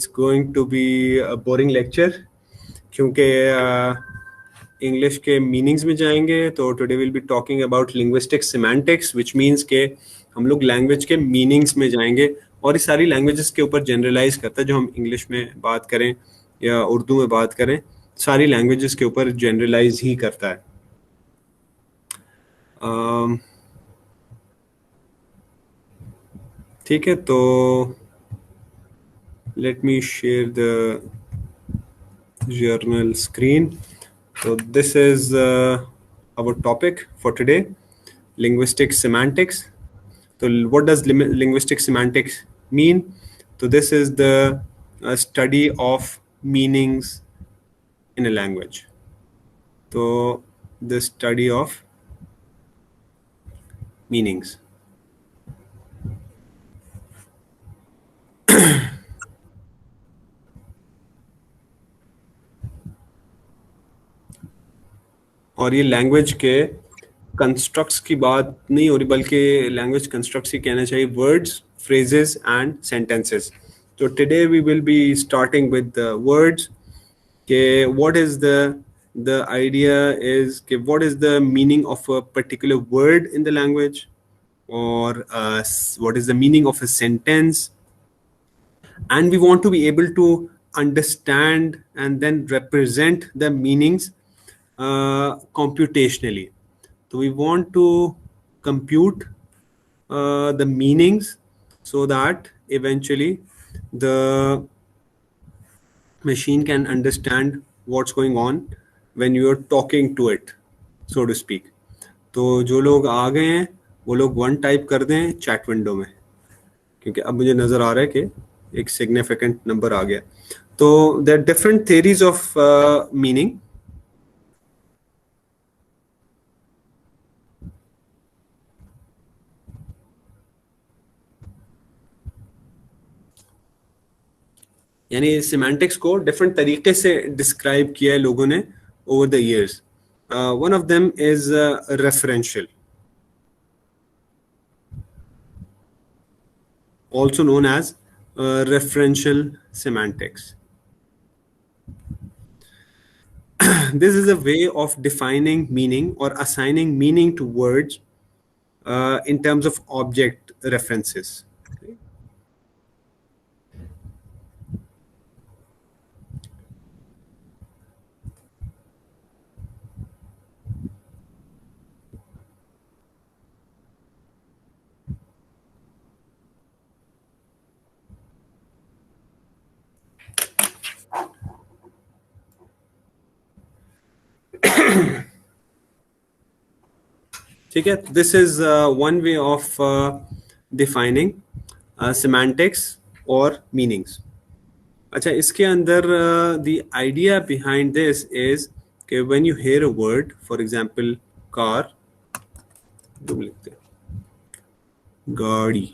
It's going to be a boring lecture क्योंकि English के meanings में जाएंगे. तो today will be talking about linguistic semantics which means के हम लोग लैंग्वेज के मीनिंग्स में जाएंगे और ये सारी लैंग्वेजेस के ऊपर जनरलाइज करता है. जो हम इंग्लिश में बात करें या उर्दू में बात करें, सारी लैंग्वेजेस के ऊपर जनरलाइज ही करता है. ठीक है, तो let me share the journal screen. So this is our topic for today, linguistic semantics. So what does linguistic semantics mean? So this is the study of meanings in a language. So the study of meanings. और ये language के constructs की बात नहीं हो रही, बल्कि language constructs ही कहना चाहिए, words, phrases and sentences. So today we will be starting with the words. What is the idea is what is the meaning of a particular word in the language, or what is the meaning of a sentence, and we want to be able to understand and then represent the meanings computationally. So we want to compute the meanings so that eventually the machine can understand what's going on when you are talking to it, so to speak. तो जो लोग आ गए हैं वो लोग 1 type कर दें chat window में, क्योंकि अब मुझे नज़र आ रहा है कि एक सिग्निफिकेंट नंबर आ गया. तो there are different theories of meaning. यानी सिमेंटिक्स को डिफरेंट तरीके से डिस्क्राइब किया है लोगों ने over the years. One of them is referential, also known as referential semantics. This is a way of defining meaning or assigning meaning to words in terms of object references. ठीक है, this is one way of defining semantics और meanings. अच्छा, इसके अंदर the idea behind this is कि when you hear a word, for example car, तुम लिखते हैं गाड़ी,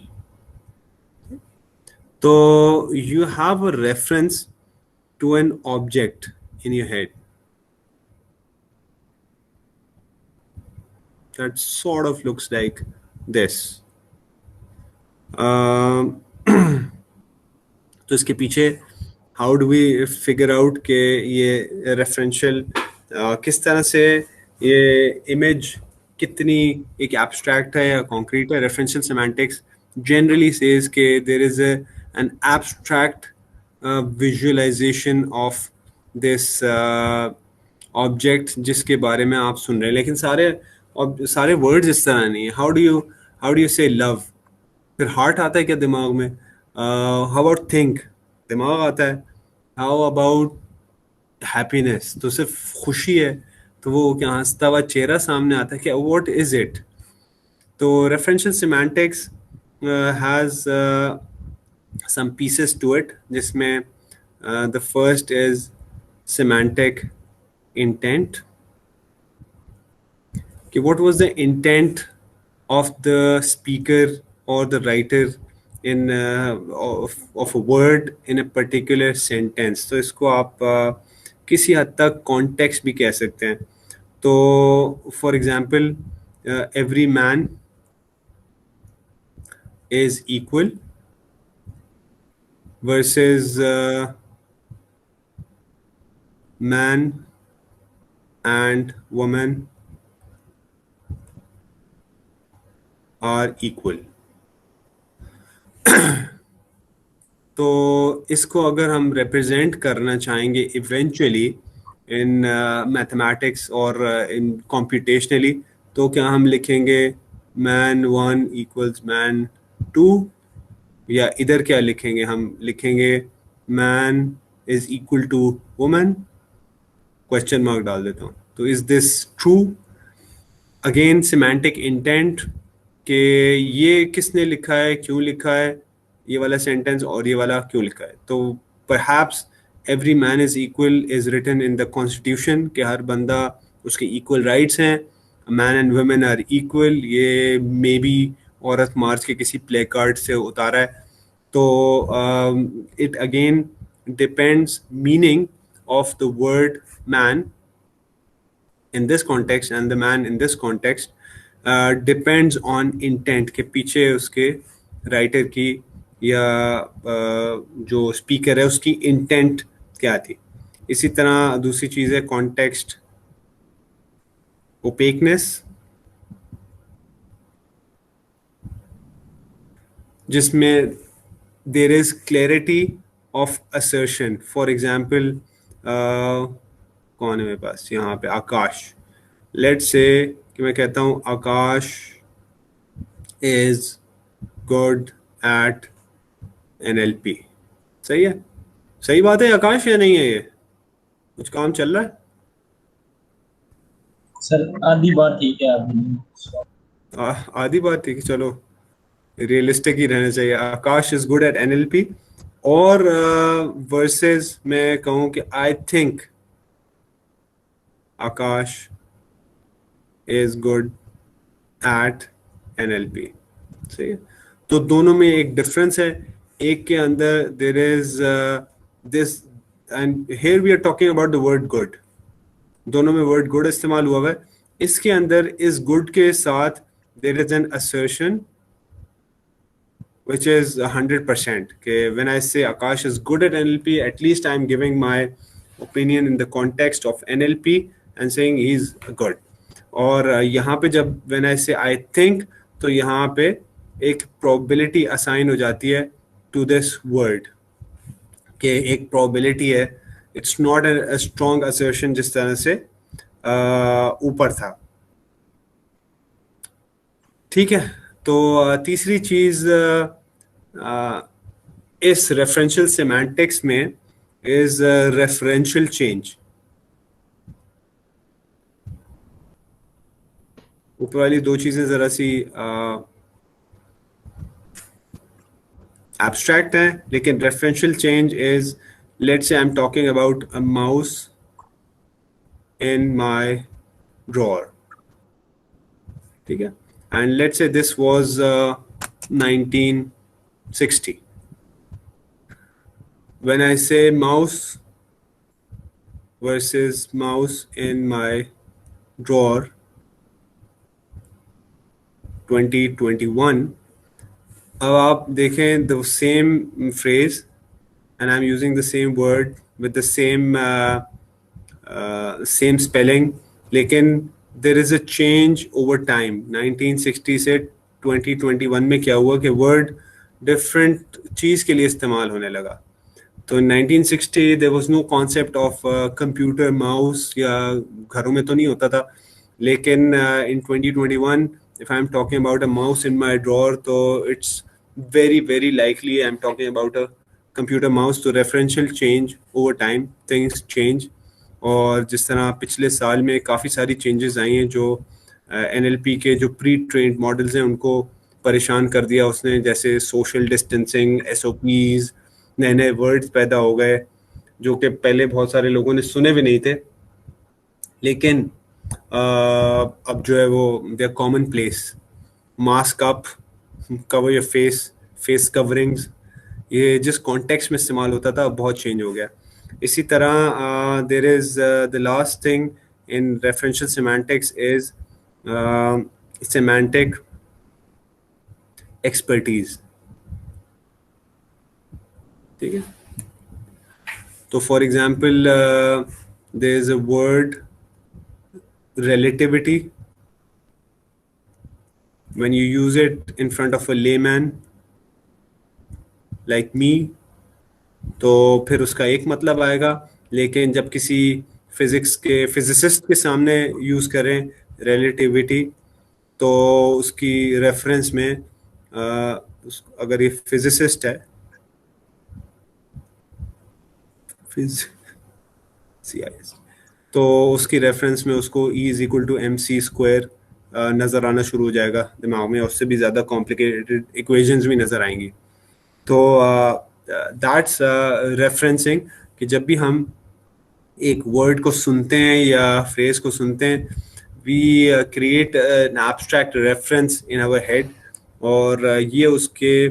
तो you have a reference to an object in your head that sort of looks like this. तो इसके पीछे how do we figure out के ये रेफरेंशियल किस तरह से ये इमेज कितनी एक एब्स्ट्रैक्ट है या कॉन्क्रीट है. रेफरेंशियल सिमेंटिक्स जनरली सेज के there is an abstract visualization of this object जिसके बारे में आप सुन रहे हैं, लेकिन सारे वर्ड्स इस तरह नहीं है. हाउ डू यू से लव, फिर हार्ट आता है क्या दिमाग में? हाउ अबाउट थिंक, दिमाग आता है. हाउ अबाउट हैप्पीनेस, तो सिर्फ खुशी है तो वो क्या हंसता हुआ चेहरा सामने आता है क्या? What is it? तो referential semantics has some pieces to it, जिसमें the first is semantic intent. What was the intent of the speaker or the writer in of a word in a particular sentence. तो इसको आप किसी हद तक context भी कह सकते हैं. तो for example, every man is equal. versus man and woman are equal. तो इसको अगर हम रिप्रेजेंट करना चाहेंगे इवेंचुअली इन मैथमेटिक्स और इन कॉम्पिटिशनली, तो क्या हम लिखेंगे man one equals man two, या इधर क्या लिखेंगे? हम लिखेंगे man is equal to woman, question mark डाल देता हूँ. तो is this true? Again semantic intent कि ये किसने लिखा है, क्यों लिखा है ये वाला सेंटेंस, और ये वाला क्यों लिखा है. तो perhaps every man is equal is written in the constitution कि हर बंदा उसके इक्वल राइट्स हैं, man and women are equal. ये मे बी औरत मार्च के किसी प्ले कार्ड से उतारा है. तो it again depends meaning of the word man in this context and the man in this context depends on intent के पीछे उसके राइटर की या जो स्पीकर है उसकी इंटेंट क्या थी. इसी तरह दूसरी चीज़ है कॉन्टेक्स्ट ओपेकनेस, जिसमें there is clarity of assertion. For example कौन है मेरे पास यहाँ पे, आकाश. लेट्स से कि मैं कहता हूँ आकाश इज गुड एट NLP. सही है? सही बात है आकाश, या नहीं है? ये कुछ काम चल रहा है सर? आधी बात ठीक है, आधी आधी बात थी कि चलो रियलिस्टिक ही रहना चाहिए. आकाश इज गुड एट NLP. और वर्सेस मैं कहूँ कि I think Akash is good at NLP. सही है? तो दोनों में एक डिफरेंस है. एक के अंदर there is this, and here we are talking about the word good. दोनों में वर्ड गुड इस्तेमाल हुआ है. इसके अंदर इस गुड के साथ there is an assertion which is 100%. Okay, when I say Akash is good at NLP, at least I'm giving my opinion in the context of NLP and saying he's good. और यहाँ पे जब when I say I think, तो यहाँ पे एक probability assign हो जाती है to this word. कि एक probability है, it's not a strong assertion जिस तरह से ऊपर था. ठीक है. तो तीसरी चीज़ इस रेफरेंशियल सेमांटिक्स में इज रेफरेंशियल चेंज. ऊपर वाली दो चीजें जरा सी एब्स्ट्रैक्ट हैं, लेकिन referential change is, let's say I am talking about a mouse in my drawer. ठीक है? And let's say this was 1960. When I say mouse versus mouse in my drawer 2021, अब आप देखें the same phrase and I'm using the same word with the same spelling, लेकिन there is a change over time. 1960 से 2021 में क्या हुआ कि word different चीज़ के लिए इस्तेमाल होने लगा. तो 1960 there was no concept of computer mouse, या घरों में तो नहीं होता था. लेकिन in 2021 if I'm talking about a mouse in my drawer, तो it's very likely I'm talking about a computer mouse. तो referential change over time, things change. और जिस तरह पिछले साल में काफ़ी सारी चेंजेस आई हैं जो NLP के जो प्री ट्रेंड मॉडल्स हैं उनको परेशान कर दिया उसने, जैसे सोशल डिस्टेंसिंग, SOPs, नए नए वर्ड्स पैदा हो गए जो कि पहले बहुत सारे लोगों ने सुने भी नहीं थे, लेकिन अब जो है वो they are commonplace. Mask up, cover your face, face coverings, ये जिस कॉन्टेक्स्ट में इस्तेमाल होता था बहुत चेंज हो गया. इसी तरह there is the last thing in referential semantics is semantic expertise. ठीक है, तो for example there is a word relativity. When you use it in front of a layman like me, तो फिर उसका एक मतलब आएगा, लेकिन जब किसी फिजिसिस्ट के सामने यूज करें रिलेटिविटी, तो उसकी रेफरेंस में अगर ये फिजिसिस्ट है, CIS, तो उसकी रेफरेंस में उसको E is equal to MC² नज़र आना शुरू हो जाएगा दिमाग में, और उससे भी ज़्यादा कॉम्प्लिकेटेड इक्वेशंस भी नज़र आएंगी। तो दैट्स रेफरेंसिंग, कि जब भी हम एक वर्ड को सुनते हैं या फ्रेज को सुनते हैं, we create an abstract reference in our head, और ये उसके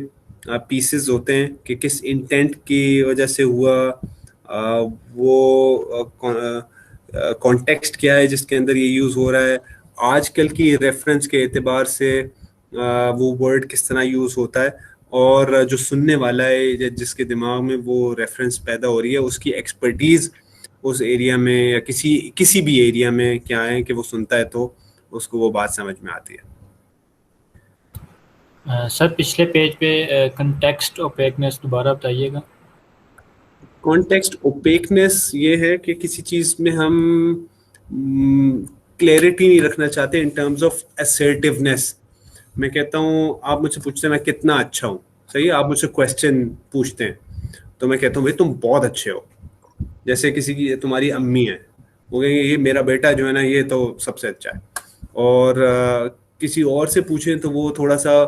पीसेस होते हैं कि किस इंटेंट की वजह से हुआ, वो कॉन्टेक्स्ट क्या है जिसके अंदर ये यूज़ हो रहा है, आजकल की रेफरेंस के एतबार से वो वर्ड किस तरह यूज़ होता है, और जो सुनने वाला है जिसके दिमाग में वो रेफरेंस पैदा हो रही है, उसकी एक्सपर्टीज़ उस एरिया में या किसी भी एरिया में क्या है कि वो सुनता है तो उसको वो बात समझ में आती है। सर पिछले पेज पे कंटेक्स्ट ओपेकनेस दोबारा बताइएगा। कॉन्टेक्स्ट ओपेकनेस ये है कि किसी चीज़ में हम क्लैरिटी नहीं रखना चाहते इन टर्म्स ऑफ असर्टिवनेस। मैं कहता हूँ, आप मुझसे पूछते हैं मैं कितना अच्छा हूँ, सही है, आप मुझसे क्वेश्चन पूछते हैं तो मैं कहता हूँ भाई तुम बहुत अच्छे हो। जैसे किसी की तुम्हारी अम्मी है, वो कहेंगे ये मेरा बेटा जो है ना ये तो सबसे अच्छा है, और किसी और से पूछें तो वो थोड़ा सा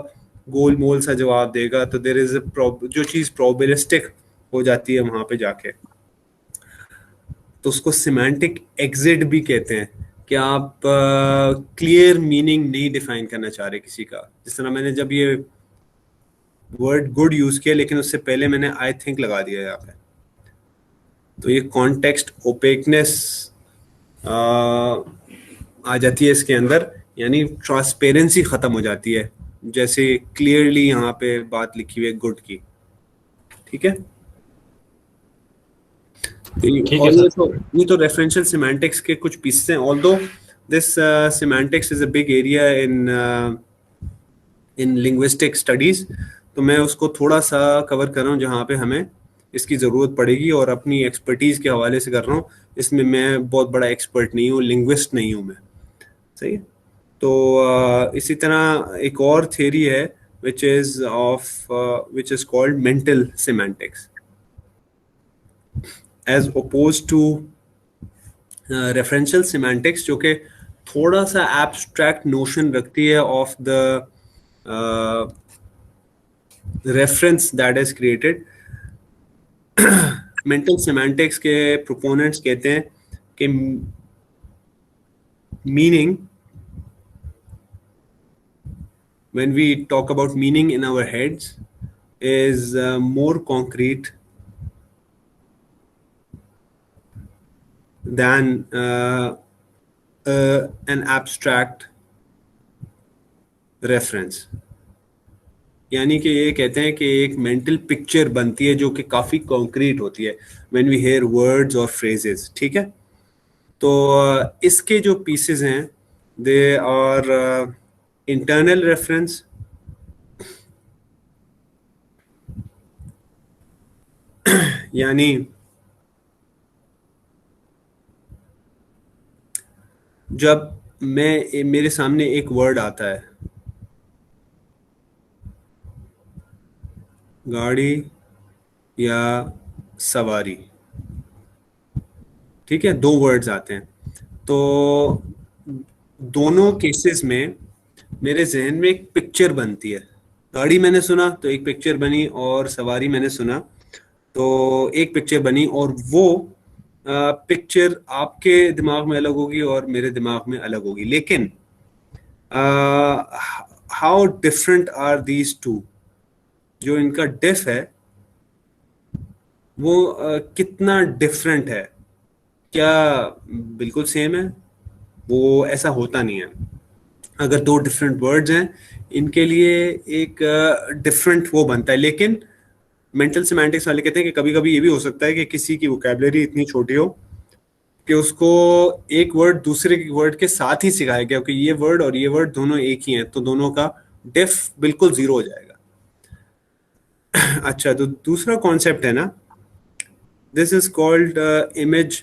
गोल मोल सा जवाब देगा, तो देयर इज जो चीज़ प्रोबेबिलिस्टिक हो जाती है वहां पे जाके, तो उसको सिमेंटिक एग्जिट भी कहते हैं, कि आप क्लियर मीनिंग नहीं डिफाइन करना चाह रहे किसी का। जिस तरह मैंने जब ये वर्ड गुड यूज किया, लेकिन उससे पहले मैंने आई थिंक लगा दिया यहाँ पे, तो ये कॉन्टेक्स्ट ओपेकनेस आ जाती है इसके अंदर, यानी ट्रांसपेरेंसी खत्म हो जाती है, जैसे क्लियरली यहाँ पे बात लिखी हुई है गुड की। ठीक है, और ये तो रेफरेंशियल सिमेंटिक्स के कुछ पीसेस हैं, although this semantics is a big area in linguistic studies, तो मैं उसको थोड़ा सा कवर कर रहा हूँ जहाँ पे हमें इसकी ज़रूरत पड़ेगी, और अपनी एक्सपर्टीज़ के हवाले से कर रहा हूँ। इसमें मैं बहुत बड़ा एक्सपर्ट नहीं हूँ, लिंग्विस्ट नहीं हूँ मैं, सही है। तो इसी तरह एक और थियरी है which is called mental semantics, as oppose to referential semantics, जो कि थोड़ा सा एब्स्ट्रैक्ट नोशन रखती है of the reference that is created. Mental semantics के प्रोपोनेंट्स कहते हैं कि meaning, when we talk about meaning in our heads, is more concrete than an abstract reference। यानी कि ये कहते हैं कि एक मेंटल पिक्चर बनती है जो कि काफ़ी कॉन्क्रीट होती है व्हेन वी हेयर वर्ड्स और फ्रेजेस। ठीक है, तो इसके जो पीसेस हैं दे आर इंटरनल रेफरेंस, यानी जब मेरे सामने एक वर्ड आता है, गाड़ी या सवारी, ठीक है, दो वर्ड्स आते हैं, तो दोनों केसेस में मेरे जहन में एक पिक्चर बनती है। गाड़ी मैंने सुना तो एक पिक्चर बनी, और सवारी मैंने सुना तो एक पिक्चर बनी, और वो पिक्चर आपके दिमाग में अलग होगी और मेरे दिमाग में अलग होगी। लेकिन how different are these two, जो इनका डिफ है वो कितना डिफरेंट है, क्या बिल्कुल सेम है? वो ऐसा होता नहीं है। अगर दो डिफरेंट वर्ड्स हैं, इनके लिए एक डिफरेंट वो बनता है, लेकिन मेंटल सिमेंटिक्स वाले कहते हैं कि कभी कभी ये भी हो सकता है कि किसी की वोकैबुलरी इतनी छोटी हो कि उसको एक वर्ड दूसरे वर्ड के साथ ही सिखाया गया कि ये वर्ड और ये वर्ड दोनों एक ही हैं, तो दोनों का डिफ बिल्कुल जीरो हो जाएगा। अच्छा, तो दूसरा कॉन्सेप्ट है ना, this is called image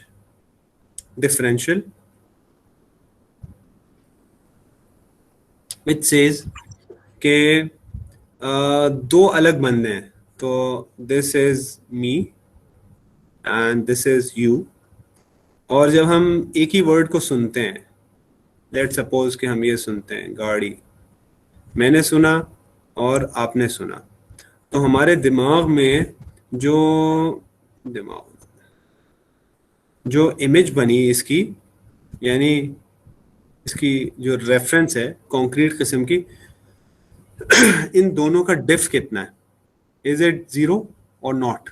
differential, which says के दो अलग बंदे हैं, तो this is me and this is you, और जब हम एक ही वर्ड को सुनते हैं, लेट सपोज कि हम ये सुनते हैं गाड़ी, मैंने सुना और आपने सुना, तो हमारे दिमाग में जो जो इमेज बनी इसकी, यानी इसकी जो रेफरेंस है कॉन्क्रीट किस्म की, इन दोनों का डिफ कितना है, इज इट जीरो और नॉट।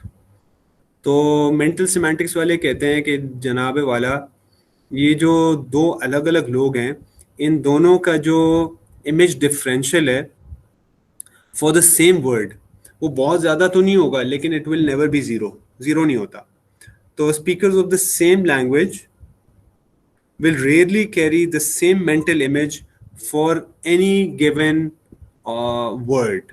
तो मेंटल सिमेंटिक्स वाले कहते हैं कि जनाबे वाला, ये जो दो अलग अलग लोग हैं, इन दोनों का जो इमेज डिफरेंशियल है फॉर द सेम वर्ड, वो बहुत ज्यादा तो नहीं होगा, लेकिन it will never be zero, zero नहीं होता। तो speakers of the same language will rarely carry the same mental image for any given word.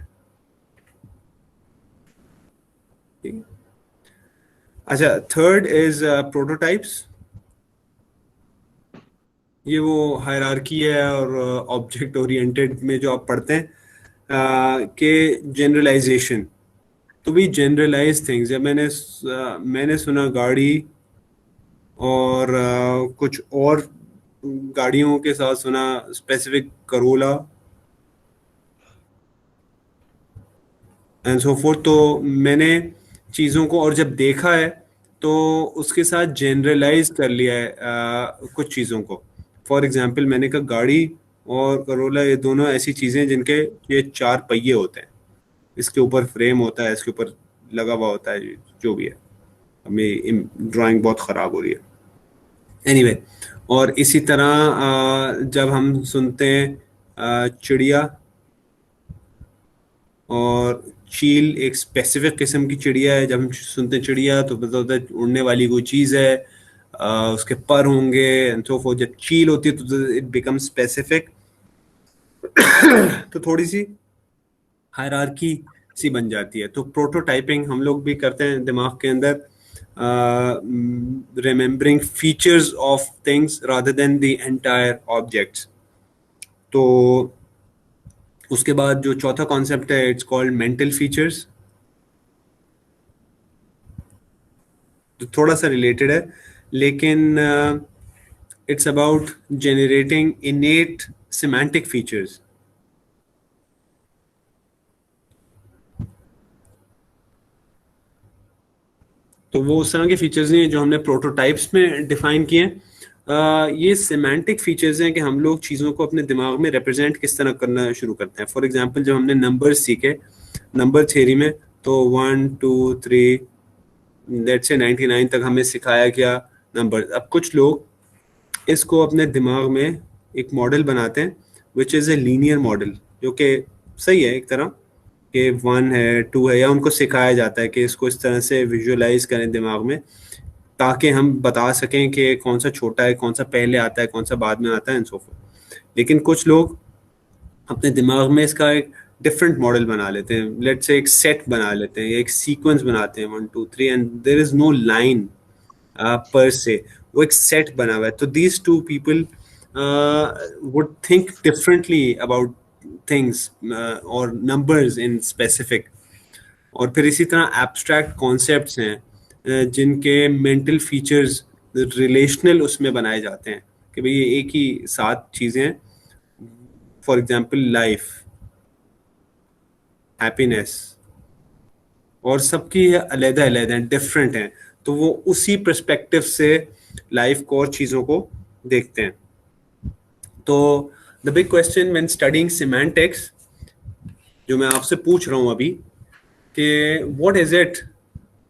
अच्छा, थर्ड इज प्रोटोटाइप्स। ये वो हायरार्की है और ऑब्जेक्ट ओरिएंटेड में जो आप पढ़ते हैं कि जनरलाइजेशन, तो भी जनरलाइज थिंग्स, जब मैंने सुना गाड़ी और कुछ और गाड़ियों के साथ सुना specific Corolla and so fourth, तो मैंने चीज़ों को और जब देखा है तो उसके साथ जनरलाइज कर लिया है कुछ चीज़ों को। फॉर एग्जांपल, मैंने कहा गाड़ी और करोला ये दोनों ऐसी चीज़ें हैं जिनके ये चार पहिए होते हैं, इसके ऊपर फ्रेम होता है, इसके ऊपर लगा हुआ होता है, जो भी है। हमें ड्राइंग बहुत ख़राब हो रही है, एनीवे और इसी तरह जब हम सुनते हैं चिड़िया और चील, एक स्पेसिफिक किस्म की चिड़िया है, जब हम सुनते हैं चिड़िया तो पता होता है उड़ने वाली कोई चीज़ है, उसके पर होंगे एंड सो फोर्थ। जब चील होती है तो इट बिकम स्पेसिफिक, तो थोड़ी सी हायरार्की सी बन जाती है। तो प्रोटोटाइपिंग हम लोग भी करते हैं दिमाग के अंदर, remembering features of things rather than the entire objects. तो उसके बाद जो चौथा कॉन्सेप्ट है, इट्स कॉल्ड मेंटल फीचर्स, तो थोड़ा सा रिलेटेड है, लेकिन it's about generating इनेट semantic features. तो वो उस तरह के फीचर्स नहीं है जो हमने प्रोटोटाइप्स में डिफाइन किए हैं। ये सिमेंटिक फीचर्स हैं कि हम लोग चीज़ों को अपने दिमाग में रिप्रेजेंट किस तरह करना शुरू करते हैं। फॉर एग्जांपल, जब हमने नंबर सीखे नंबर थ्योरी में, तो 1 2 3 लेट्स से 99 तक हमें सिखाया गया नंबर। अब कुछ लोग इसको अपने दिमाग में एक मॉडल बनाते हैं which is a linear model, जो कि सही है एक तरह कि 1 है 2 है, या उनको सिखाया जाता है कि इसको इस तरह से विजुअलाइज करें दिमाग में, ताकि हम बता सकें कि कौन सा छोटा है, कौन सा पहले आता है, कौन सा बाद में आता है एंड सो फोर्थ। लेकिन कुछ लोग अपने दिमाग में इसका एक डिफरेंट मॉडल बना लेते हैं, लेट्स से एक सेट बना लेते हैं, एक सीक्वेंस बनाते हैं 1 2 3 and there is no line per se, वो एक सेट बना हुआ है। तो these two people would think differently about things और नंबर्स इन स्पेसिफिक। और फिर इसी तरह एब्स्ट्रैक्ट कॉन्सेप्ट्स हैं जिनके मेंटल फीचर्स रिलेशनल उसमें बनाए जाते हैं कि भाई ये एक ही सात चीज़ें हैं। फॉर एग्जांपल, लाइफ, हैप्पीनेस, और सबकी अलग अलग हैं, डिफरेंट हैं, तो वो उसी पर्सपेक्टिव से लाइफ को और चीज़ों को देखते हैं। तो the big question when studying semantics, जो मैं आपसे पूछ रहा हूँ अभी, कि what is it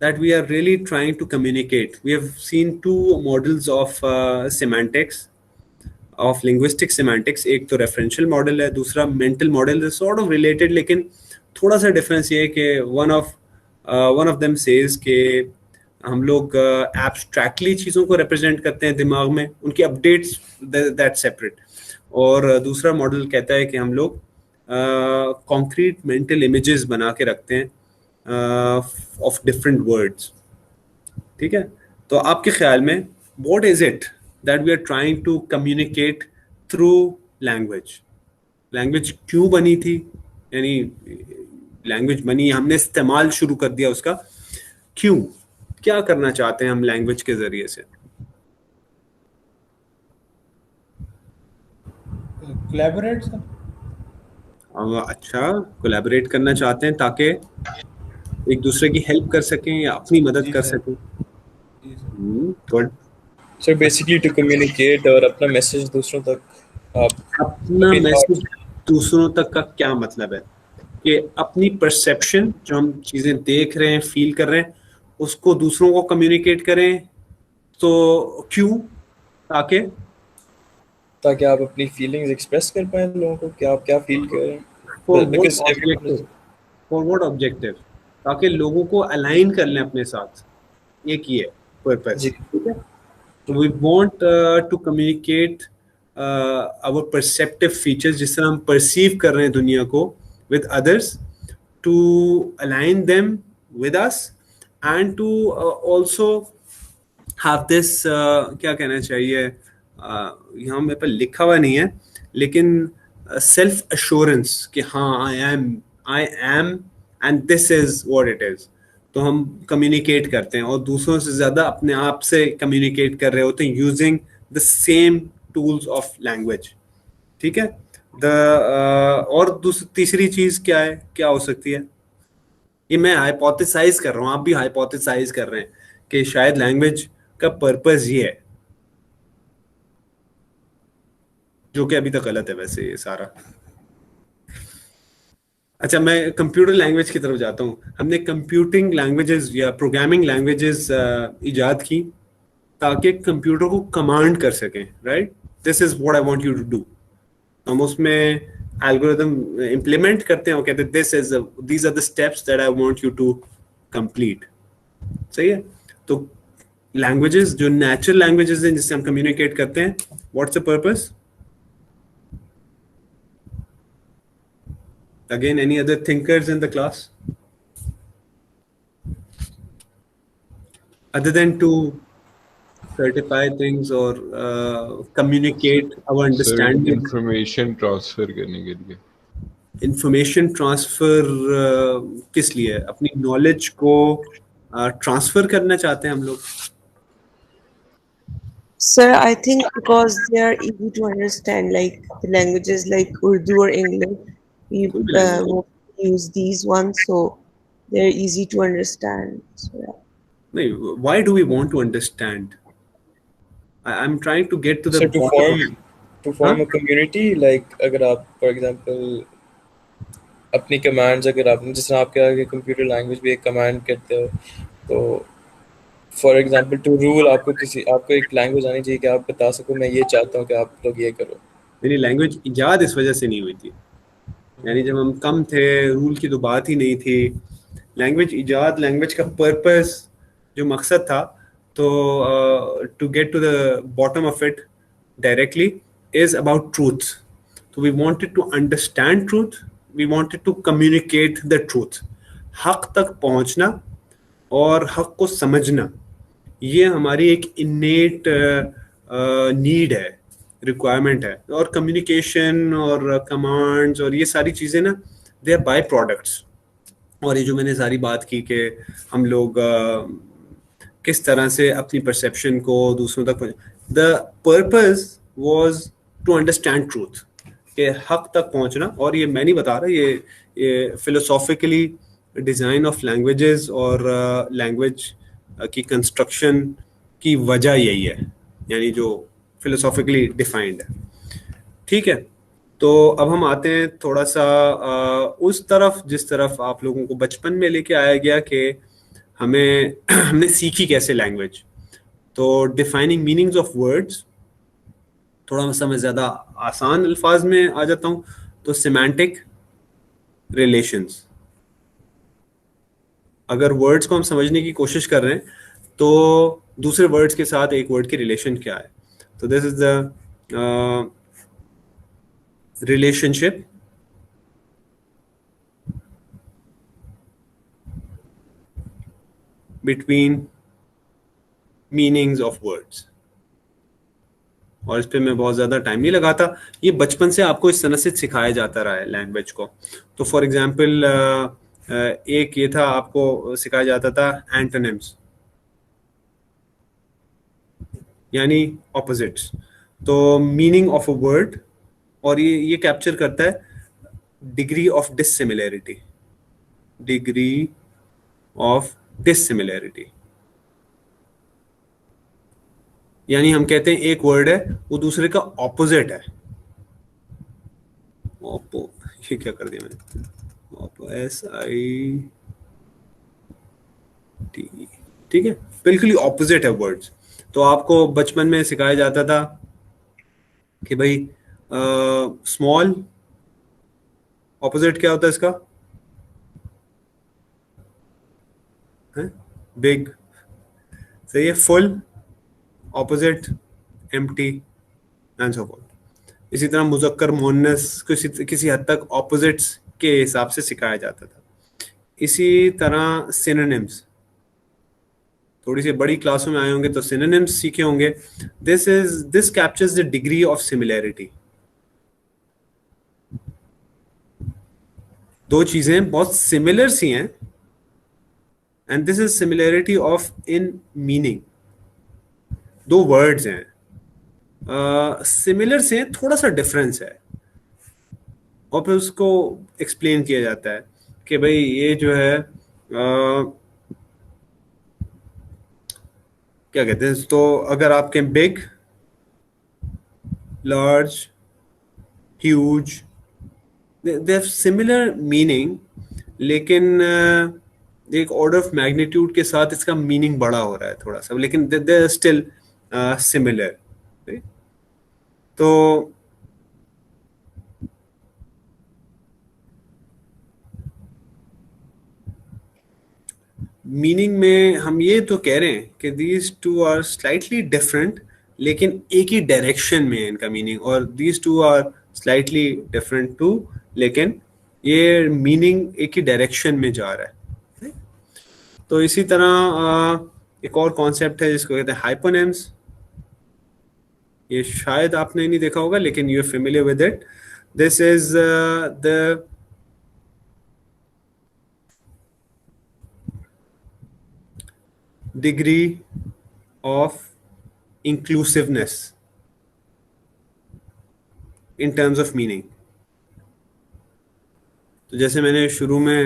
that we are really trying to communicate? We have seen two models of semantics, of linguistic semantics. एक तो referential model है, दूसरा mental model है, sort of related, लेकिन थोड़ा सा difference ये है कि one of one of them says के हम लोग एब्स्ट्रैक्टली चीज़ों को रिप्रेजेंट करते हैं दिमाग में, उनकी अपडेट्स दैट सेपरेट। और दूसरा मॉडल कहता है कि हम लोग कॉन्क्रीट मेंटल इमेजेस बना के रखते हैं ऑफ डिफरेंट वर्ड्स। ठीक है, तो आपके ख्याल में what is it that we are trying to communicate through language? Language क्यों बनी थी, यानी लैंग्वेज बनी, हमने इस्तेमाल शुरू कर दिया उसका, क्यों, क्या करना चाहते हैं हम लैंग्वेज के जरिए से? Collaborate sir. हम अच्छा कोलैबोरेट करना चाहते हैं ताकि एक दूसरे की हेल्प कर सकें या अपनी मदद जी कर सर। सकें। जी sir. Good. Sir basically to communicate और अपना मैसेज दूसरों तक आप अपना अपने मैसेज thoughts- दूसरों तक का क्या मतलब है कि अपनी परसेप्शन जो हम चीजें देख रहे हैं, फील कर रहे हैं, उसको दूसरों को कम्युनिकेट करें। तो क्यों? ताकि ताकि आप अपनी फीलिंग्स एक्सप्रेस कर पाए लोगों को कि आप क्या फील कर रहे हैं। For what Because everyone objective? is- for what objective? ताकि लोगों को अलाइन कर लें अपने साथ, एक ही है पर्पस। जी। ठीक है, तो we want to communicate our perceptive features, जिस तरह हम परसीव कर रहे हैं दुनिया को, with others, to align them with us, and to also have this, क्या कहना चाहिए, यहाँ मेरे पर लिखा हुआ नहीं है, लेकिन सेल्फ एश्योरेंस कि हाँ I am and this is what it is. तो हम कम्युनिकेट करते हैं और दूसरों से ज्यादा अपने आप से कम्युनिकेट कर रहे होते हैं using the same tools of language. ठीक है, और तीसरी चीज क्या है, क्या हो सकती है? ये मैं हाइपोथेसाइज कर रहा हूँ, आप भी हाइपोथेसाइज कर रहे हैं कि शायद लैंग्वेज का पर्पस ये है, जो कि अभी तक गलत है वैसे ये सारा। अच्छा, मैं कंप्यूटर लैंग्वेज की तरफ जाता हूँ। हमने कंप्यूटिंग लैंग्वेजेस या प्रोग्रामिंग लैंग्वेजेस इजाद की ताकि कंप्यूटर को कमांड कर सकें, right? This is what I want you to do. हम उसमें एल्गोरिथम इम्प्लीमेंट करते हैं और कहते हैं these are the steps that I want you to complete. सही है, तो लैंग्वेजेस जो नेचुरल लैंग्वेजेस हैं जिससे हम कम्युनिकेट करते हैं, what's the purpose? Again, any other thinkers in the class? Other than to certify things or communicate our understanding. Information transfer करने के लिए। Information transfer किस लिए? अपनी नॉलेज को ट्रांसफर करना चाहते हैं हम लोग। Sir, I think because they are easy to understand, like the languages like Urdu or English, we mostly use these ones, so they're easy to understand. So, yeah. नहीं, why do we want to understand? I'm trying to get to the So to bottom of form it. to form a community, like अगर आप for example अपनी commands, अगर आपने जिस तरह आपके आगे कंप्यूटर लैंग्वेज भी एक कमांड करते हो, तो फॉर एग्जांपल टू रूल आपको एक लैंग्वेज आनी चाहिए कि आप बता सको मैं ये चाहता हूँ कि आप लोग ये करो। मेरी लैंग्वेज इजाद इस वजह से नहीं हुई थी, यानी जब हम कम थे रूल की तो बात ही नहीं थी। लैंग्वेज इजाद, लैंग्वेज का पर्पस, जो मकसद था, तो to get to the bottom of it directly is about truth. तो we wanted to understand truth, we wanted to communicate the truth. हक तक पहुंचना और हक को समझना, ये हमारी एक इनेट नीड है, रिक्वायरमेंट है। और कम्युनिकेशन और कमांड्स और ये सारी चीज़ें ना, दे आर बाय प्रोडक्ट्स। और ये जो मैंने सारी बात की कि हम लोग किस तरह से अपनी परसेप्शन को दूसरों तक, the purpose was to understand truth, के हक तक पहुंचना। और ये मैं नहीं बता रहा, ये फिलोसॉफिकली डिज़ाइन ऑफ लैंग्वेजेस और लैंग्वेज की कंस्ट्रक्शन की वजह यही है, यानी जो फिलोसॉफिकली डिफाइंड है। ठीक है, तो अब हम आते हैं थोड़ा सा उस तरफ जिस तरफ आप लोगों को बचपन में लेके आया गया कि हमने सीखी कैसे लैंग्वेज। तो डिफाइनिंग मीनिंग्स ऑफ वर्ड्स, थोड़ा सा मैं ज़्यादा आसान अल्फाज में आ जाता हूँ, तो सिमेंटिक रिलेशंस। अगर वर्ड्स को हम समझने की कोशिश कर रहे हैं तो दूसरे वर्ड्स के साथ एक वर्ड की रिलेशन क्या है. तो this is the relationship between meanings of words. और इस पे मैं बहुत ज़्यादा टाइम नहीं लगाता. ये बचपन से आपको इस तरह से सिखाया जाता रहा है लैंग्वेज को. तो फॉर एग्जांपल एक ये था, आपको सिखाया जाता था एंटोनिम्स यानी ऑपोजिट्स. तो मीनिंग ऑफ अ वर्ड, और ये कैप्चर करता है degree of dissimilarity. Degree of dissimilarity यानी हम कहते हैं एक वर्ड है वो दूसरे का ऑपोजिट है. ये क्या कर दिया मैंने, SIT. ठीक है, बिल्कुल ही ऑपोजिट है वर्ड्स. तो आपको बचपन में सिखाया जाता था कि भाई स्मॉल ऑपोजिट क्या होता है इसका, बिग. सही है. Full opposite empty and so forth. इसी तरह मुज़क्कर मुअन्नस किसी हद तक ऑपोजिट्स के हिसाब से सिखाया जाता था. इसी तरह सिनोनिम्स, थोड़ी सी बड़ी क्लासों में आए होंगे तो सिनोनिम्स सीखे होंगे. This captures the degree of similarity. दो चीजें बहुत सिमिलर सी हैं and this is similarity of in meaning. दो वर्ड्स हैं, सिमिलर से थोड़ा सा डिफरेंस है, और फिर उसको एक्सप्लेन किया जाता है कि भाई ये जो है क्या कहते हैं. तो अगर आपके big, large, huge, they have similar meaning, लेकिन एक ऑर्डर ऑफ मैग्नीट्यूड के साथ इसका मीनिंग बड़ा हो रहा है थोड़ा सा, लेकिन दे आर स्टिल सिमिलर. तो मीनिंग में हम ये तो कह रहे हैं कि these two are slightly different, लेकिन एक ही डायरेक्शन में है इनका मीनिंग. और these two are slightly different too, लेकिन ये मीनिंग एक ही डायरेक्शन में जा रहा है. तो इसी तरह एक और कॉन्सेप्ट है जिसको कहते हैं हाइपोनिम्स. ये शायद आपने नहीं देखा होगा, लेकिन you are familiar with it. This is the degree of inclusiveness in terms of meaning. तो जैसे मैंने शुरू में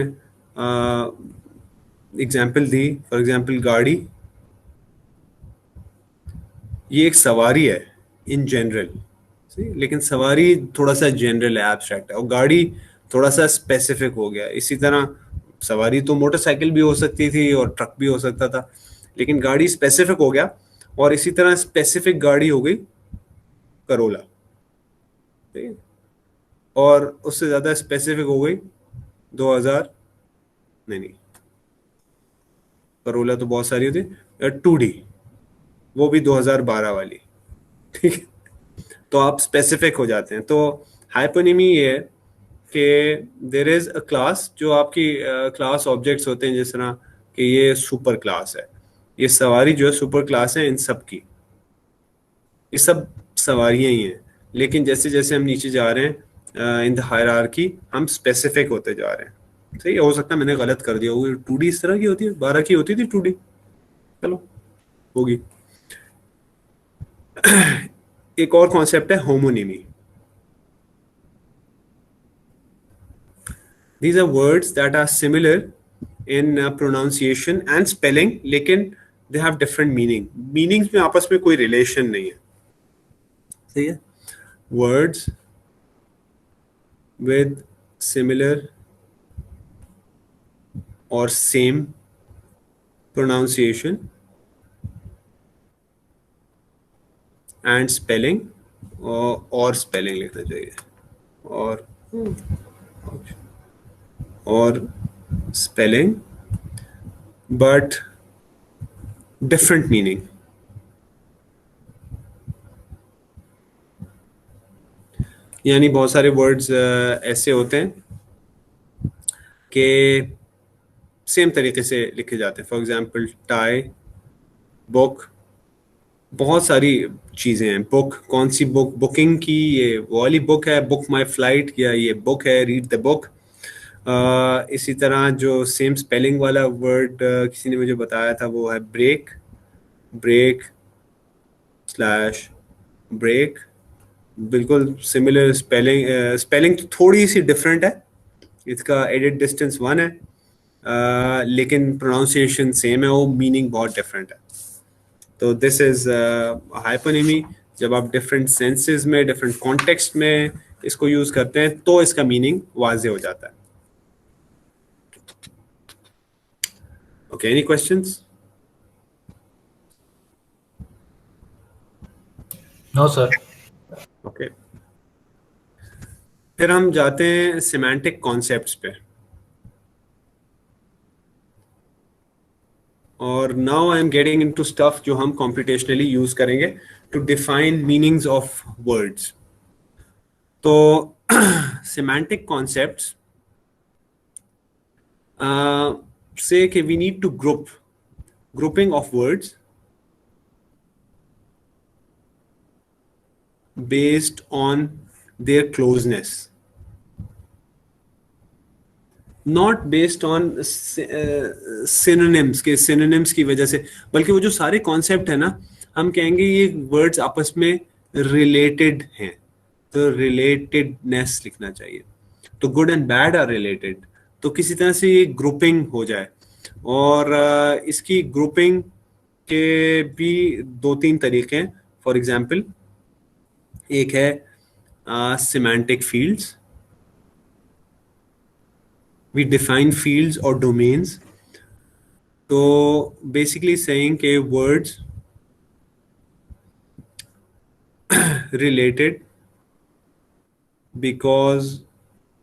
एग्जाम्पल दी, फॉर एग्जाम्पल गाड़ी, ये एक सवारी है इन जनरल, लेकिन सवारी थोड़ा सा जनरल है, एब्स्ट्रैक्ट है, और गाड़ी थोड़ा सा स्पेसिफिक हो गया. इसी तरह सवारी तो मोटरसाइकिल भी हो सकती थी और ट्रक भी हो सकता था, लेकिन गाड़ी स्पेसिफिक हो गया. और इसी तरह स्पेसिफिक गाड़ी हो गई करोला, ठीक है, और उससे ज़्यादा स्पेसिफिक हो गई 2000, नहीं, करोला तो बहुत सारी होती है, 2D, वो भी 2012 वाली, ठीक है. तो आप स्पेसिफिक हो जाते हैं. तो हाइपोनिमी ये है कि देयर इज अ क्लास, जो आपकी क्लास ऑब्जेक्ट्स होते हैं, जिस तरह कि ये सुपर क्लास है, ये सवारी जो है सुपर क्लास है इन सब की, ये सब सवारियां ही हैं. लेकिन जैसे जैसे हम नीचे जा रहे हैं इन द हायरार्की, हम स्पेसिफिक होते जा रहे हैं. सही हो सकता है मैंने गलत कर दिया, वो 2D इस तरह की होती है, 12 की होती थी 2D, चलो होगी. एक और कॉन्सेप्ट है homonymy. These are words that are similar in pronunciation and spelling, लेकिन they have different meaning. Meanings में आपस में कोई relation नहीं है. सही है. Words with similar or same pronunciation and spelling, और spelling लिखना चाहिए, और spelling but different meaning. यानी बहुत सारे वर्ड्स ऐसे होते हैं कि सेम तरीके से लिखे जाते हैं. फॉर एग्जांपल टाई, बुक, बहुत सारी चीज़ें हैं. बुक, कौन सी बुक? बुकिंग की ये वो वाली बुक है, बुक माई फ्लाइट, या ये बुक है, रीड द बुक. इसी तरह जो सेम स्पेलिंग वाला वर्ड किसी ने मुझे बताया था वो है ब्रेक, ब्रेक स्लैश ब्रेक. बिल्कुल सिमिलर स्पेलिंग. स्पेलिंग तो थोड़ी सी डिफरेंट है, इसका एडिट डिस्टेंस 1 है, लेकिन प्रोनाउंसिएशन सेम है, वो मीनिंग बहुत डिफरेंट है. तो दिस इज हाइपोनिमी. जब आप डिफरेंट सेंसेस में, डिफरेंट कॉन्टेक्स्ट में इसको यूज करते हैं तो इसका मीनिंग वाज़ेह हो जाता है. Okay, any questions? No sir. Okay, फिर हम जाते हैं सिमेंटिक कॉन्सेप्ट्स पे. और now I am getting into stuff जो हम कॉम्पिटिशनली यूज करेंगे to define meanings of words. तो सिमेंटिक कॉन्सेप्ट्स say कि we need to grouping of words based on their closeness, not based on synonyms. के synonyms की वजह से, बल्कि वो जो सारे concept है ना, हम कहेंगे ये words आपस में related हैं, तो relatedness लिखना चाहिए. तो good and bad are related, तो किसी तरह से ये ग्रुपिंग हो जाए. और इसकी ग्रुपिंग के भी 2-3 तरीके हैं. फॉर एग्जांपल, एक है semantic fields. We define fields और डोमेन्स. तो बेसिकली सेइंग के words related because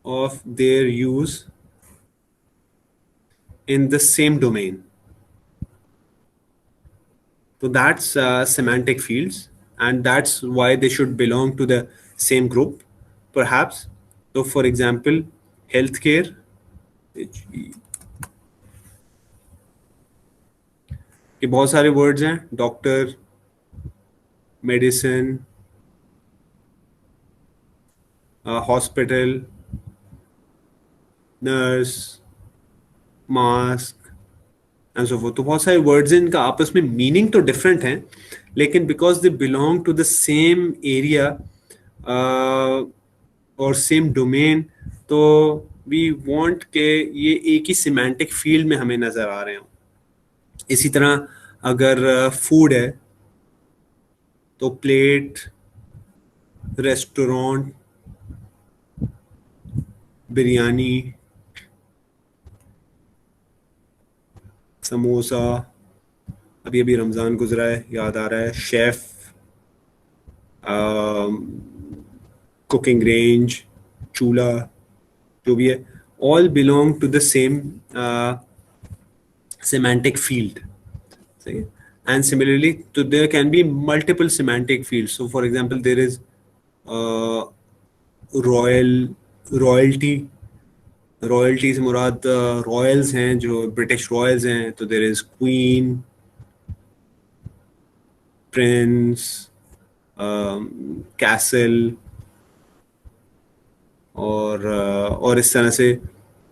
of their use in the same domain. So that's semantic fields, and that's why they should belong to the same group, perhaps. So for example, healthcare, कि बहुत सारे words हैं, doctor, medicine, hospital, nurse, mask and so fourth. तो बहुत सारे words हैं, इनका आपस में मीनिंग तो डिफरेंट हैं, लेकिन because they belong to the same area और सेम डोमेन, तो वी वांट के ये एक ही सिमेंटिक फील्ड में हमें नजर आ रहे हों. इसी तरह अगर फूड है तो प्लेट, रेस्टोरेंट, बिरयानी, समोसा, अभी अभी रमज़ान गुजरा है, याद आ रहा है, शेफ, कुकिंग रेंज, चूल्हा, जो भी है, all belong to the same semantic field. And similarly, there can be multiple semantic fields. So for example, there is royalty. Royalty से मुराद रॉयल्स हैं, जो ब्रिटिश रॉयल्स हैं. तो there is queen, prince, castle, और इस तरह से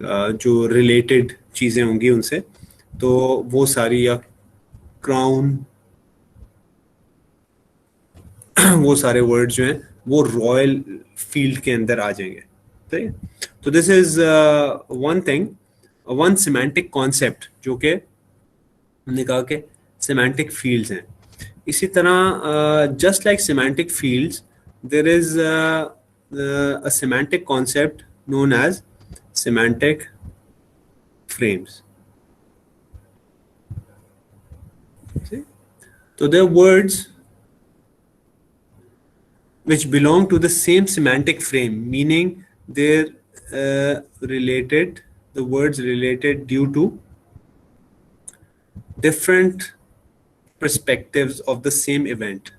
जो रिलेटेड चीज़ें होंगी उनसे, तो वो सारी, या क्राउन, वो सारे वर्ड्स जो हैं वो रॉयल फील्ड के अंदर आ जाएंगे. ठीक है. तो this is one thing, one semantic concept, जो कि हमने कहा कि सिमेंटिक फील्ड्स हैं. इसी तरह just like semantic fields, there is a semantic concept known as semantic frames. तो there words which belong to the same semantic frame, meaning they're related, the words related due to different perspectives of the same event.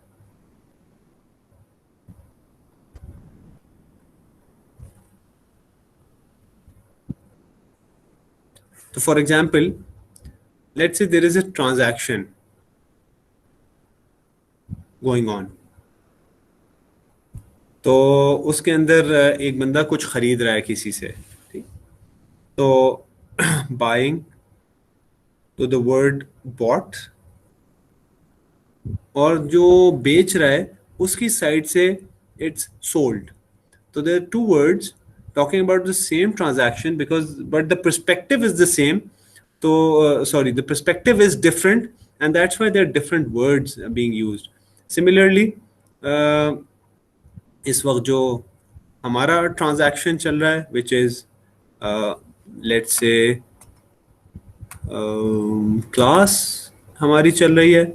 So for example, let's say there is a transaction going on. तो उसके अंदर एक बंदा कुछ खरीद रहा है किसी से, ठीक? तो buying, तो the word bought, और जो बेच रहा है उसकी साइड से it's sold. So there are two words talking about the same transaction but the perspective is the same. So the perspective is different, and that's why there are different words being used. Similarly, इस वक्त जो हमारा transaction चल रहा है, which is let's say class हमारी चल रही है,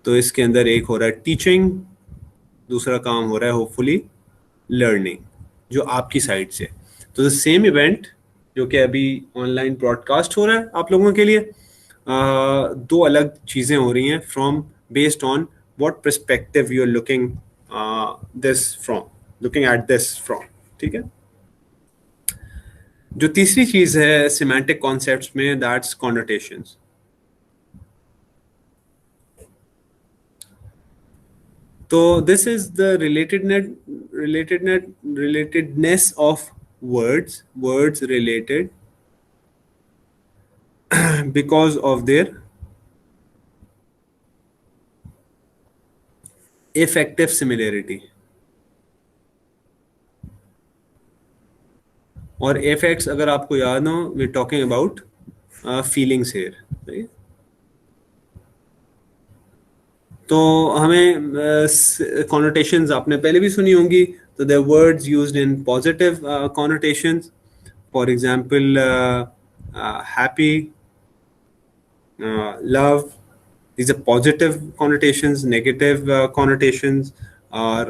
तो इसके अंदर एक हो रहा है teaching, दूसरा काम हो रहा है hopefully learning, जो आपकी साइड से. तो द सेम इवेंट जो कि अभी ऑनलाइन ब्रॉडकास्ट हो रहा है आप लोगों के लिए, दो अलग चीज़ें हो रही हैं from based on what perspective you are looking at this from. ठीक है. जो तीसरी चीज़ है सिमेंटिक कॉन्सेप्ट्स में, that's connotations. So this is the relatedness of words related because of their affective similarity. और affects अगर आपको याद हो, we're talking about feelings here, right? तो हमें connotations आपने पहले भी सुनी होंगी. तो there are words used in positive connotations. For example, happy, love. These are positive connotations. Negative connotations are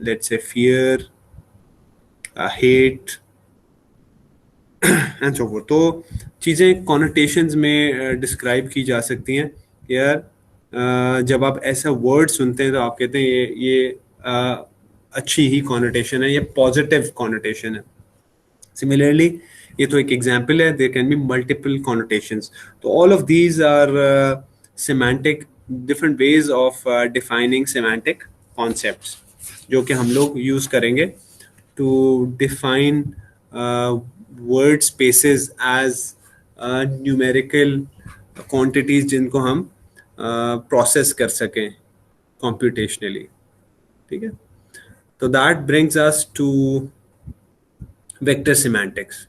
let's say fear, hate, and so forth. तो चीज़ें connotations में describe की जा सकती हैं. यार जब आप ऐसा वर्ड सुनते हैं तो आप कहते हैं ये अच्छी ही कॉनोटेशन है, ये पॉजिटिव कॉनोटेशन है. सिमिलरली ये तो एक एग्जांपल है, there can be multiple connotations. तो all of these are semantic, different ways of defining semantic concepts जो कि हम लोग यूज करेंगे to define word spaces as numerical quantities जिनको हम प्रोसेस कर सकें कंप्यूटेशनली. ठीक है. तो that brings us to vector semantics.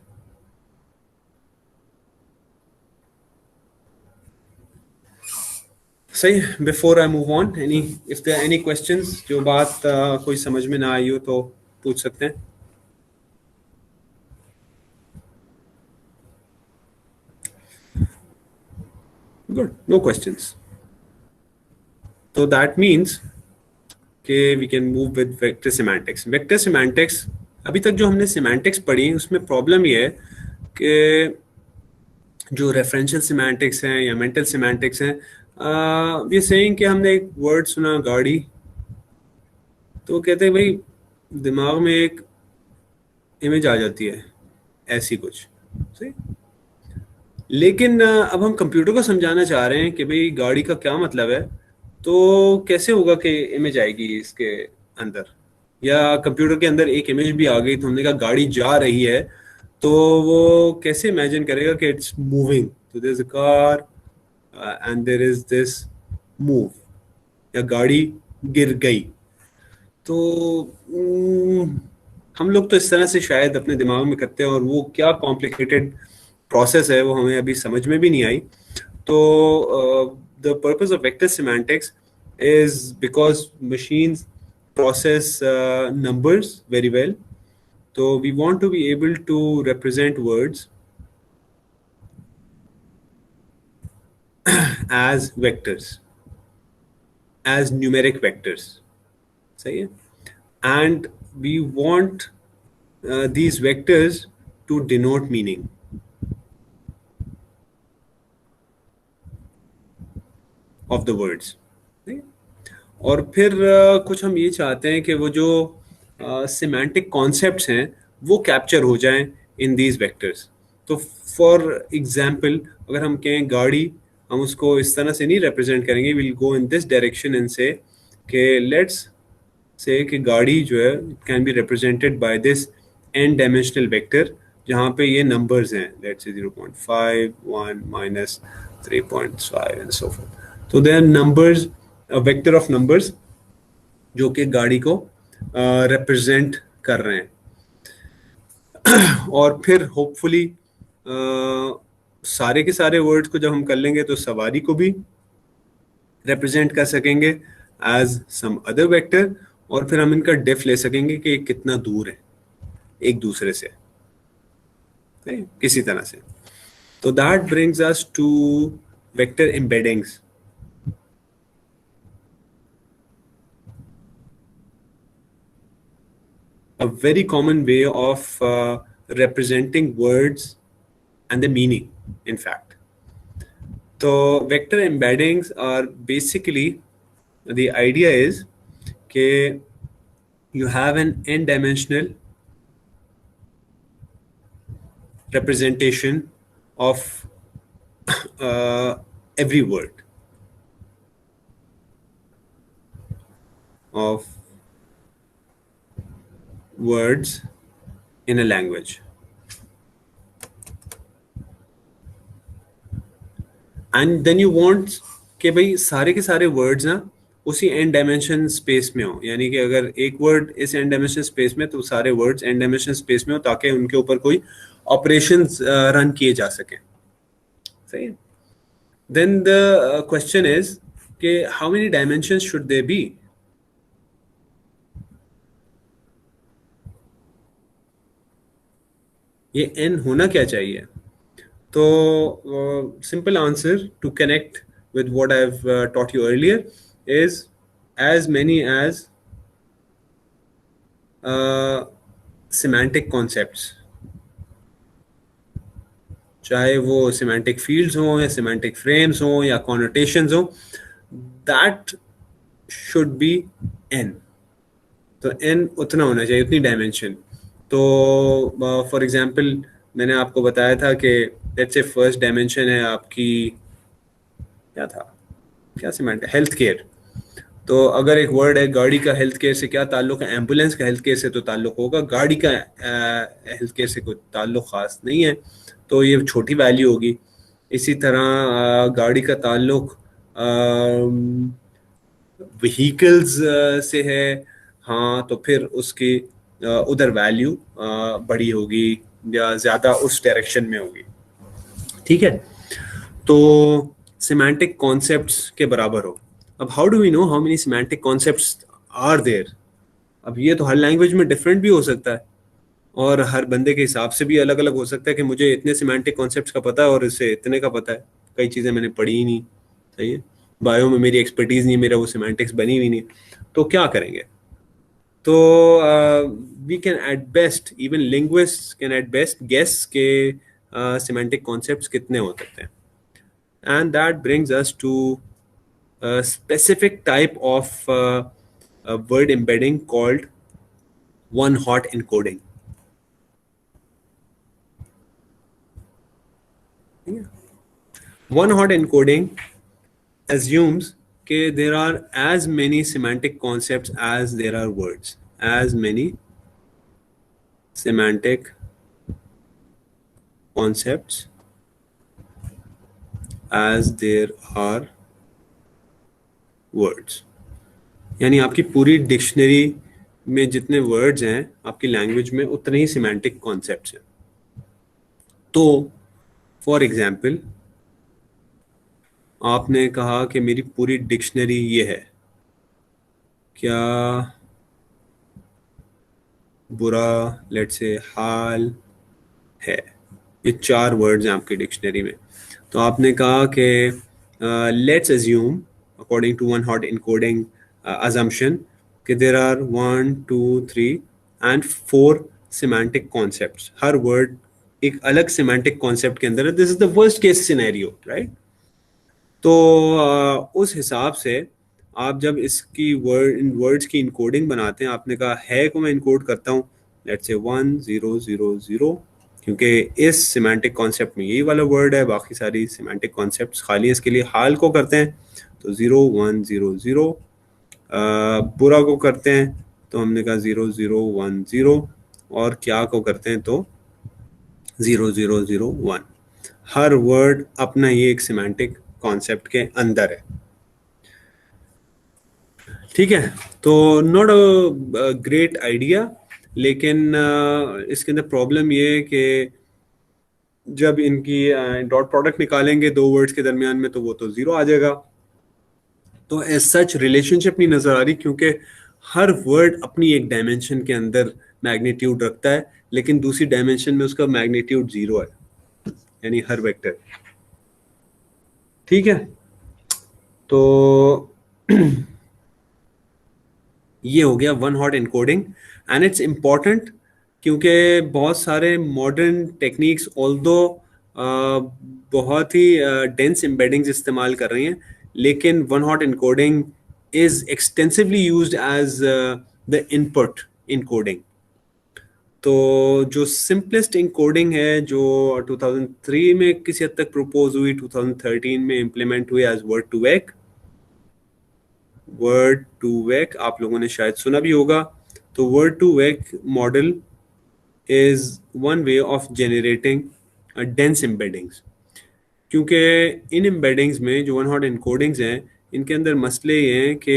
सही. Before I move on, if there are any questions, जो बात कोई समझ में ना आई हो तो पूछ सकते हैं. Good, no questions. So that means कि we can move with vector semantics. Vector semantics, अभी तक जो हमने semantics पढ़ी उसमें प्रॉब्लम ये है कि जो referential semantics हैं या mental semantics हैं, ये saying कि हमने एक word सुना गाड़ी, तो कहते हैं भाई दिमाग में एक image आ जाती है ऐसी कुछ. सही. लेकिन अब हम कंप्यूटर को समझाना चाह रहे हैं कि भाई गाड़ी का क्या मतलब है, तो कैसे होगा कि इमेज आएगी इसके अंदर, या कंप्यूटर के अंदर एक इमेज भी आ गई तो हमने कहा गाड़ी जा रही है, तो वो कैसे इमेजिन करेगा कि इट्स मूविंग. तो there is a car and there is this move, या गाड़ी गिर गई. तो हम लोग तो इस तरह से शायद अपने दिमाग में करते हैं, और वो क्या कॉम्प्लिकेटेड प्रोसेस है वो हमें अभी समझ में भी नहीं आई. तो the purpose of vector semantics is because machines process numbers very well. So we want to be able to represent words as vectors, as numeric vectors. सही है. And we want these vectors to denote meaning. Of the words. और फिर कुछ हम ये चाहते हैं कि वो जो सिमेंटिक कॉन्सेप्ट्स हैं वो कैप्चर हो जाएं इन दीज वेक्टर्स। तो फॉर एग्जांपल अगर हम कहें गाड़ी, हम उसको इस तरह से नहीं रिप्रेजेंट करेंगे, will go in this direction and से कि लेट्स से कि गाड़ी जो है can be represented by this n dimensional vector, जहाँ पे ये नंबर्स हैं, let's say 0.5, 1, minus 3.5 and so forth. तो they are numbers, a vector of numbers जो कि गाड़ी को रिप्रेजेंट कर रहे हैं। और फिर होपफुली सारे के सारे वर्ड्स को जब हम कर लेंगे तो सवारी को भी रिप्रेजेंट कर सकेंगे एज सम अदर वेक्टर, और फिर हम इनका डिफ ले सकेंगे कि कितना दूर है एक दूसरे से, किसी तरह से। तो that brings us to vector embeddings. A very common way of representing words and the meaning, in fact. So vector embeddings are basically, the idea is that you have an n-dimensional representation of every word, of words in a language. And then you want कि भाई सारे के सारे words ना उसी N dimension space में हो, यानी कि अगर एक वर्ड इस एन डायमेंशन स्पेस में तो सारे वर्ड्स एन डायमेंशन स्पेस में हो, ताकि उनके ऊपर कोई ऑपरेशंस रन किए जा सके। सही है। देन द क्वेश्चन इज कि how many dimensions should they B? ये n होना क्या चाहिए? तो simple answer to connect with what I've taught you earlier is as many as semantic concepts, चाहे वो semantic fields हो या semantic frames हो या connotations हो, that should be n। तो n उतना होना चाहिए, उतनी डायमेंशन। तो फॉर एग्जांपल मैंने आपको बताया था कि लेट्स से फर्स्ट डायमेंशन है आपकी, क्या था, क्या सेमेंट, हेल्थ केयर। तो अगर एक वर्ड है गाड़ी का हेल्थ केयर से क्या ताल्लुक है? एम्बुलेंस का हेल्थ केयर से तो ताल्लुक होगा, गाड़ी का हेल्थ केयर से कोई ताल्लुक खास नहीं है, तो ये छोटी वैल्यू होगी। इसी तरह गाड़ी का ताल्लुक व्हीकल्स से है, हाँ, तो फिर उसकी उधर वैल्यू बड़ी होगी या ज़्यादा उस डायरेक्शन में होगी। ठीक है। तो सिमेंटिक कॉन्सेप्ट्स के बराबर हो। अब how do we know how many semantic concepts are there? अब ये तो हर लैंग्वेज में डिफरेंट भी हो सकता है और हर बंदे के हिसाब से भी अलग अलग हो सकता है कि मुझे इतने सिमेंटिक कॉन्सेप्ट्स का पता है और इससे इतने का पता है। कई चीज़ें मैंने पढ़ी ही नहीं, सही है, बायो में मेरी एक्सपर्टीज़ नहीं, मेरा वो सिमेंटिक्स बनी हुई नहीं, तो क्या करेंगे? तो we can at best, even linguists can at best guess के semantic concepts कितने हो सकते हैं, and that brings us to a specific type of a word embedding called one-hot encoding. One-hot encoding assumes कि there are as many semantic concepts as there are words, as many semantic concepts as there are words। यानी आपकी पूरी dictionary में जितने words हैं आपकी language में उतने ही semantic concepts हैं। तो फॉर एग्जाम्पल आपने कहा कि मेरी पूरी डिक्शनरी ये है, क्या बुरा, लेट्स से हाल है, ये 4 वर्ड्स हैं आपकी डिक्शनरी में। तो आपने कहा कि let's assume according to one hot encoding assumption कि there are 1, 2, 3 and 4 semantic concepts। हर वर्ड एक अलग semantic concept के अंदर है। This is the worst case scenario, right? तो उस हिसाब से आप जब इसकी वर्ड्स की इनकोडिंग बनाते हैं, आपने कहा है को मैं इनकोड करता हूँ लेट्स से 1000, क्योंकि इस सिमेंटिक कॉन्सेप्ट में यही वाला वर्ड है, बाकी सारी सिमेंटिक कॉन्सेप्ट्स खाली है, इसके लिए हाल को करते हैं तो 0100, बुरा को करते हैं तो हमने कहा 0010, और क्या को करते हैं तो 0001। हर वर्ड अपना ये एक सिमेंटिक कॉन्सेप्ट के अंदर है, ठीक है। तो नॉट अ ग्रेट आइडिया, लेकिन इसके अंदर प्रॉब्लम ये है कि जब इनकी डॉट प्रोडक्ट निकालेंगे दो वर्ड्स के दरमियान में तो वो तो जीरो आ जाएगा। तो एज सच रिलेशनशिप नहीं नजर आ रही, क्योंकि हर वर्ड अपनी एक डायमेंशन के अंदर मैग्नीट्यूड रखता है, लेकिन दूसरी डायमेंशन में उसका मैग्नीट्यूड जीरो है, यानी हर वेक्टर, ठीक है। तो ये हो गया one hot encoding, and it's important क्योंकि बहुत सारे मॉडर्न टेक्निक्स ऑल्दो बहुत ही डेंस एम्बेडिंग्स इस्तेमाल कर रही हैं, लेकिन one hot encoding is extensively used as the input encoding. तो जो सिंपलेस्ट इनकोडिंग है जो 2003 में किसी हद तक प्रपोज हुई, 2013 में इम्प्लीमेंट हुई एज वर्ड टू वेक, आप लोगों ने शायद सुना भी होगा। तो word to vec model is one way of generating dense embeddings, क्योंकि इन एम्बेडिंग्स में जो वन हॉट एनकोडिंग्स हैं इनके अंदर मसले ये हैं कि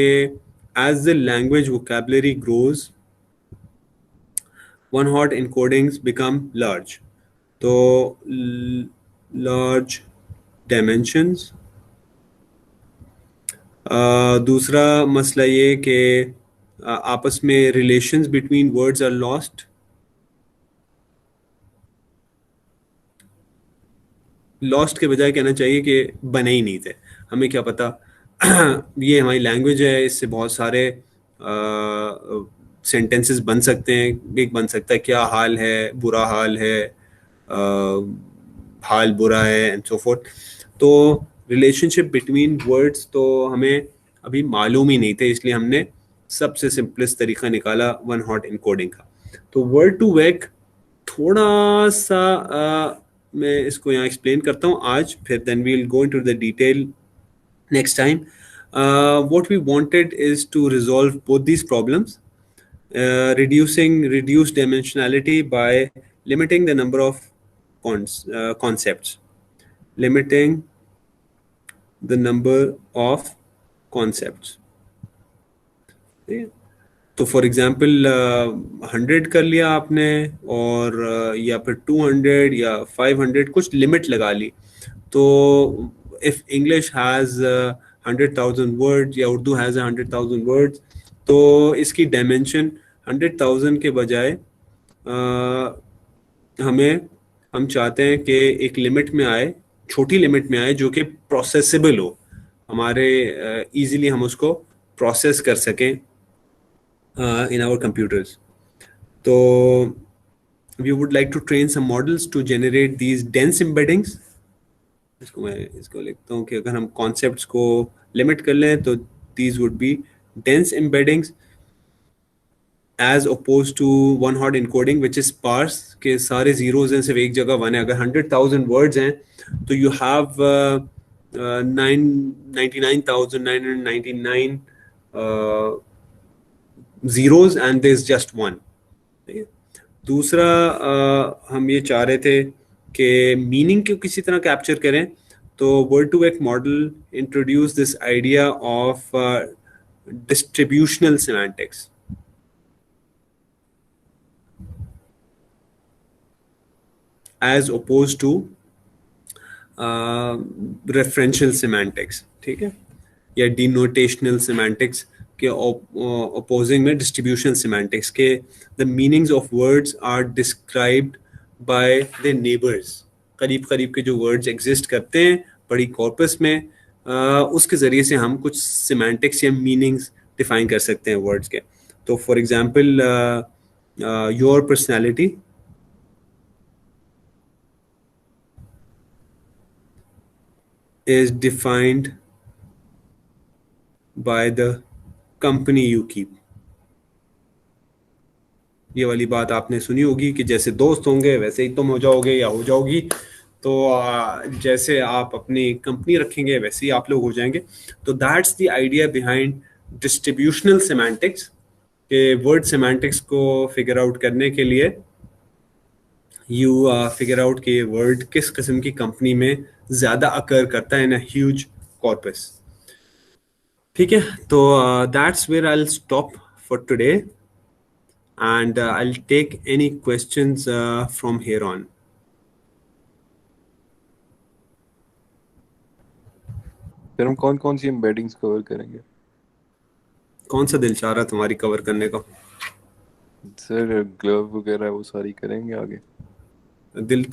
as the language vocabulary grows one hot encodings become large. तो लार्ज डायमेंशंस। दूसरा मसला ये कि आपस में relations between words are lost. Lost के बजाय कहना चाहिए कि बने ही नहीं थे, हमें क्या पता ये हमारी लैंग्वेज है, इससे बहुत सारे सेंटेंसेस बन सकते हैं। एक बन सकता है क्या हाल है, बुरा हाल है, हाल बुरा है एंड सो फोर्थ। तो रिलेशनशिप बिटवीन वर्ड्स तो हमें अभी मालूम ही नहीं थे, इसलिए हमने सबसे सिंपलेस्ट तरीका निकाला वन हॉट एनकोडिंग का। तो वर्ड टू वेक थोड़ा सा मैं इसको यहाँ एक्सप्लेन करता हूँ आज, फिर then we will go into the detail next time. What we wanted is to resolve both these problems, reduce dimensionality by limiting the number of concepts, limiting the number of concepts। तो for example 100 कर लिया आपने, और या फिर 200 या 500 कुछ limit लगा ली। तो इफ इंग्लिश हैज़ 100,000 वर्ड्स या उर्दू हैज़ 100,000 वर्ड्स, तो इसकी डायमेंशन 100,000 के बजाय हम चाहते हैं कि एक लिमिट में आए, छोटी लिमिट में आए जो कि प्रोसेसेबल हो, हमारे इजीली हम उसको प्रोसेस कर सकें in our computers। तो we would like to train some models to generate these dense embeddings। इसको लिखता हूँ कि अगर हम concepts को limit कर लें तो these would be dense embeddings as opposed to one hot encoding which is sparse, के सारे zeros हैं सिर्फ एक जगह वन है। अगर 100,000 words हैं तो you have 99,999 zeros and there's just one। दूसरा हम ये चाह रहे थे कि मीनिंग को किसी तरह कैप्चर करें, तो word to vec model introduce this idea of distributional semantics. As oppose to referential semantics, ठीक है, या डिनोटेशनल सिमेंटिक्स के opposing में डिस्ट्रीब्यूशन सिमेंटिक्स के the meanings of words are described by the neighbours. करीब करीब के जो वर्ड्स एग्जिस्ट करते हैं बड़ी कॉर्पस में, उसके ज़रिए से हम कुछ सिमेंटिक्स या मीनिंग्स डिफाइन कर सकते हैं वर्ड्स के। तो for example your personality, is defined by the company you keep. ये वाली बात आपने सुनी होगी कि जैसे दोस्त होंगे वैसे ही तुम हो जाओगे या हो जाओगी, तो जैसे आप अपनी कंपनी रखेंगे वैसे ही आप लोग हो जाएंगे. तो that's the idea behind distributional semantics, के वर्ड सेमांटिक्स को फिगर आउट करने के लिए यू फिगर आउट कि वर्ड किस किस्म की कंपनी में ज्यादा अकर करता है इन अ ह्यूज कॉर्पस. ठीक है, तो that's where I will stop for today and I will take any questions from here on. फिर हम कौन कौन सी एम्बेडिंग्स कवर करेंगे? कौन सा दिल चाह रहा है तुम्हारी कवर करने का? सर ग्लव वगैरह वो सारी करेंगे आगे. दिल तो